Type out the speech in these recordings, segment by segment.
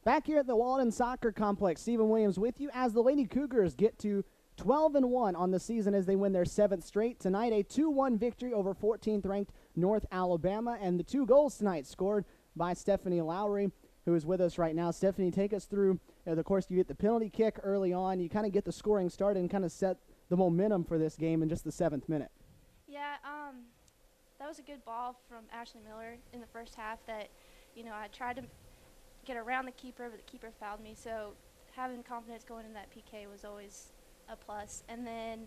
Back here at the Walden Soccer Complex, Stephen Williams with you as the Lady Cougars get to 12-1 on the season as they win their 7th straight. Tonight, a 2-1 victory over 14th-ranked North Alabama, and the 2 goals tonight scored by Stephanie Lowery, who is with us right now. Stephanie, take us through, of course, you get the penalty kick early on. You kind of get the scoring started and kind of set the momentum for this game in just the 7th minute. Yeah, that was a good ball from Ashley Miller in the first half that, I tried to get around the keeper, but the keeper fouled me. So having confidence going in that PK was always a plus. And then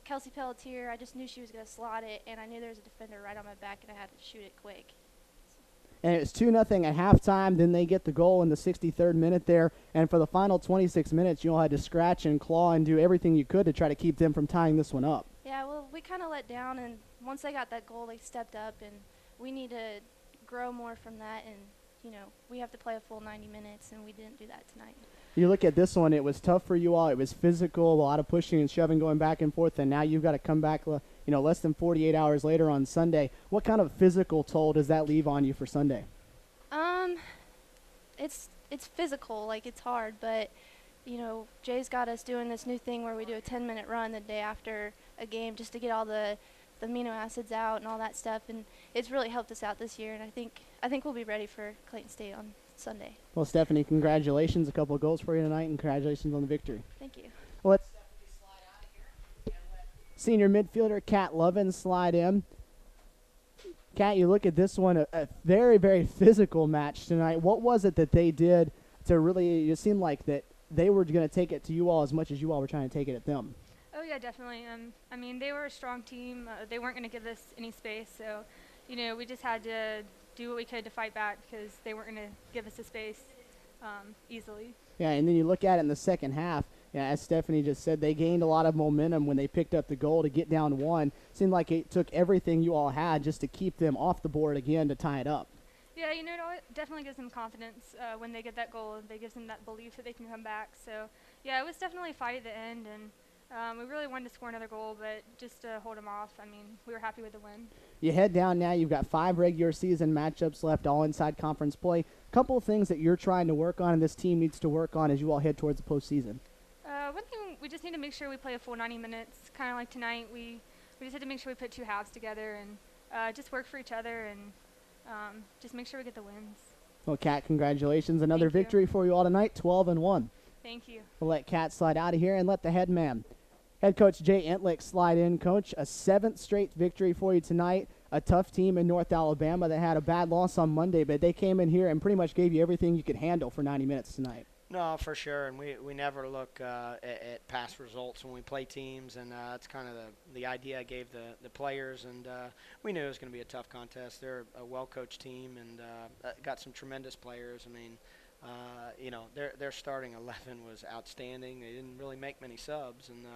Kelsey Pelletier, I just knew she was going to slot it, and I knew there was a defender right on my back, and I had to shoot it quick. And it was 2-0 at halftime. Then they get the goal in the 63rd minute there. And for the final 26 minutes, you all had to scratch and claw and do everything you could to try to keep them from tying this one up. Yeah, well, we kind of let down, and once they got that goal, they stepped up, and we need to grow more from that. And, we have to play a full 90 minutes, and we didn't do that tonight. You look at this one, it was tough for you all. It was physical, a lot of pushing and shoving going back and forth, and now you've got to come back less than 48 hours later on Sunday. What kind of physical toll does that leave on you for Sunday? It's physical, like it's hard, but Jay's got us doing this new thing where we do a 10-minute run the day after a game just to get all the amino acids out and all that stuff, and it's really helped us out this year, and I think we'll be ready for Clayton State on Sunday. Well, Stephanie, congratulations. A couple of goals for you tonight, and congratulations on the victory. Thank you. Well, let's slide out of here and let senior midfielder Kat Lovin slide in. Kat, you look at this one, a very, very physical match tonight. What was it that they did to really, it seemed like that they were going to take it to you all as much as you all were trying to take it at them? Oh, yeah, definitely. They were a strong team. They weren't going to give us any space. So, we just had to do what we could to fight back because they weren't going to give us the space easily. Yeah, and then you look at it in the second half. Yeah, as Stephanie just said, they gained a lot of momentum when they picked up the goal to get down 1. Seemed like it took everything you all had just to keep them off the board again to tie it up. Yeah, it definitely gives them confidence when they get that goal. It gives them that belief that they can come back. So, yeah, it was definitely a fight at the end, and we really wanted to score another goal, but just to hold them off, we were happy with the win. You head down now. You've got 5 regular season matchups left, all inside conference play. A couple of things that you're trying to work on and this team needs to work on as you all head towards the postseason. One thing, we just need to make sure we play a full 90 minutes, kind of like tonight. We just had to make sure we put 2 halves together and just work for each other and just make sure we get the wins. Well, Kat, congratulations. Another victory for you all tonight, 12-1. Thank you. We'll let Kat slide out of here and let the head coach Jay Entlich slide in. Coach, a 7th straight victory for you tonight. A tough team in North Alabama that had a bad loss on Monday, but they came in here and pretty much gave you everything you could handle for 90 minutes tonight. No, for sure, and we never look at past results when we play teams, and that's kind of the idea I gave the players, and we knew it was going to be a tough contest. They're a well-coached team and got some tremendous players. Their starting 11 was outstanding. They didn't really make many subs, and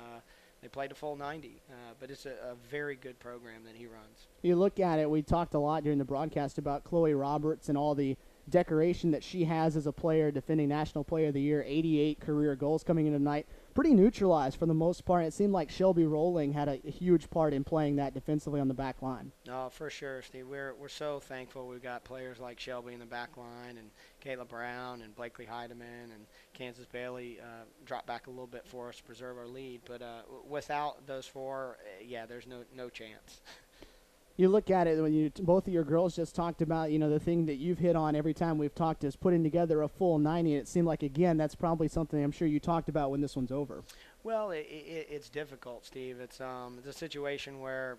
they played a full 90, but it's a very good program that he runs. You look at it, we talked a lot during the broadcast about Chloe Roberts and all the decoration that she has as a player, defending National Player of the Year, 88 career goals coming in tonight. Pretty neutralized for the most part. It seemed like Shelby Rowling had a huge part in playing that defensively on the back line. No, for sure, Steve. We're so thankful we've got players like Shelby in the back line and Kayla Brown and Blakely Heidemann and Kansas Bailey dropped back a little bit for us to preserve our lead. But without those 4, there's no chance. You look at it, when both of your girls just talked about, the thing that you've hit on every time we've talked is putting together a full 90. And it seemed like, again, that's probably something I'm sure you talked about when this one's over. Well, it's difficult, Steve. It's a situation where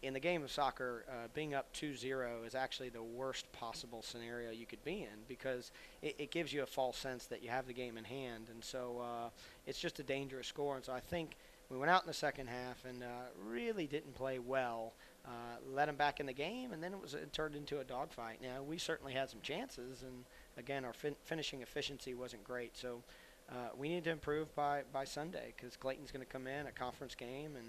in the game of soccer, being up 2-0 is actually the worst possible scenario you could be in because it gives you a false sense that you have the game in hand. And so it's just a dangerous score. And so I think we went out in the second half and really didn't play well. Let them back in the game, and then it turned into a dogfight. Now, we certainly had some chances, and, again, our finishing efficiency wasn't great. So we need to improve by Sunday because Clayton's going to come in, a conference game, and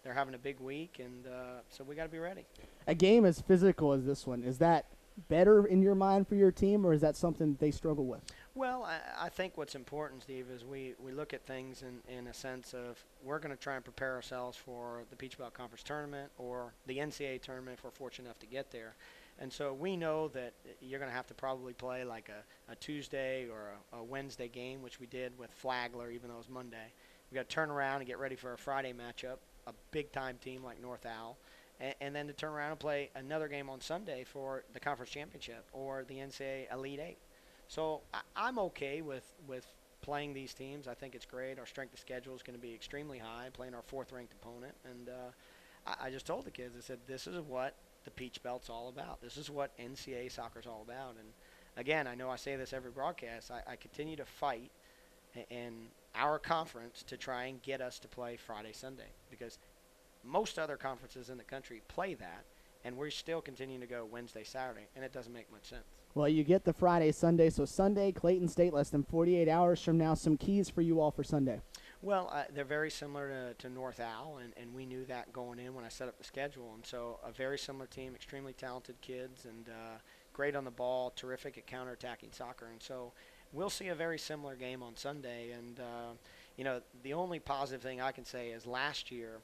they're having a big week, and so we got to be ready. A game as physical as this one, is that better in your mind for your team, or is that something they struggle with? Well, I think what's important, Steve, is we look at things in a sense of we're going to try and prepare ourselves for the Peach Belt Conference tournament or the NCAA tournament if we're fortunate enough to get there. And so we know that you're going to have to probably play like a Tuesday or a Wednesday game, which we did with Flagler, even though it was Monday. We got to turn around and get ready for a Friday matchup, a big-time team like North Al, and then to turn around and play another game on Sunday for the conference championship or the NCAA Elite Eight. So I'm okay with playing these teams. I think it's great. Our strength of schedule is going to be extremely high, playing our fourth-ranked opponent. And I just told the kids, I said, this is what the Peach Belt's all about. This is what NCAA soccer's all about. And, again, I know I say this every broadcast. I continue to fight in our conference to try and get us to play Friday, Sunday, because most other conferences in the country play that, and we're still continuing to go Wednesday, Saturday, and it doesn't make much sense. Well, you get the Friday, Sunday. So Sunday, Clayton State, less than 48 hours from now. Some keys for you all for Sunday. Well, they're very similar to North Al, and we knew that going in when I set up the schedule. And so a very similar team, extremely talented kids, and great on the ball, terrific at counterattacking soccer. And so we'll see a very similar game on Sunday. And, the only positive thing I can say is last year,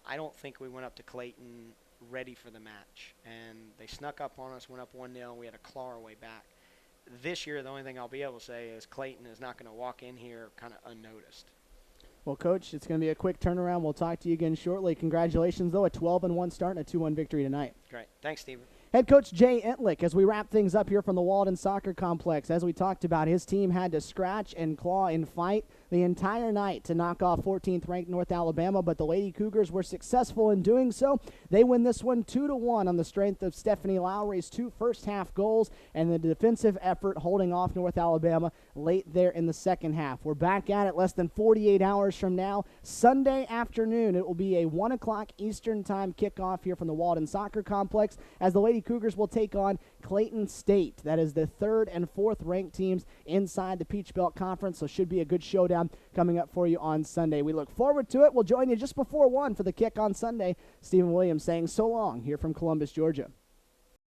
I don't think we went up to Clayton ready for the match. And they snuck up on us, went up 1-0, and we had to claw our way back. This year, the only thing I'll be able to say is Clayton is not going to walk in here kind of unnoticed. Well, Coach, it's going to be a quick turnaround. We'll talk to you again shortly. Congratulations, though, a 12-1 start and a 2-1 victory tonight. Great. Thanks, Stephen. Head coach Jay Entlich, as we wrap things up here from the Walden Soccer Complex, as we talked about, his team had to scratch and claw and fight the entire night to knock off 14th-ranked North Alabama, but the Lady Cougars were successful in doing so. They win this one 2-1 on the strength of Stephanie Lowery's 2 first-half goals and the defensive effort holding off North Alabama late there in the second half. We're back at it less than 48 hours from now. Sunday afternoon, it will be a 1 o'clock Eastern time kickoff here from the Walden Soccer Complex as the Lady Cougars will take on Clayton State. That is the 3rd and 4th ranked teams inside the Peach Belt Conference, so should be a good showdown coming up for you on Sunday. We look forward to it. We'll join you just before 1 for the kick on Sunday. Stephen Williams saying so long here from Columbus, Georgia.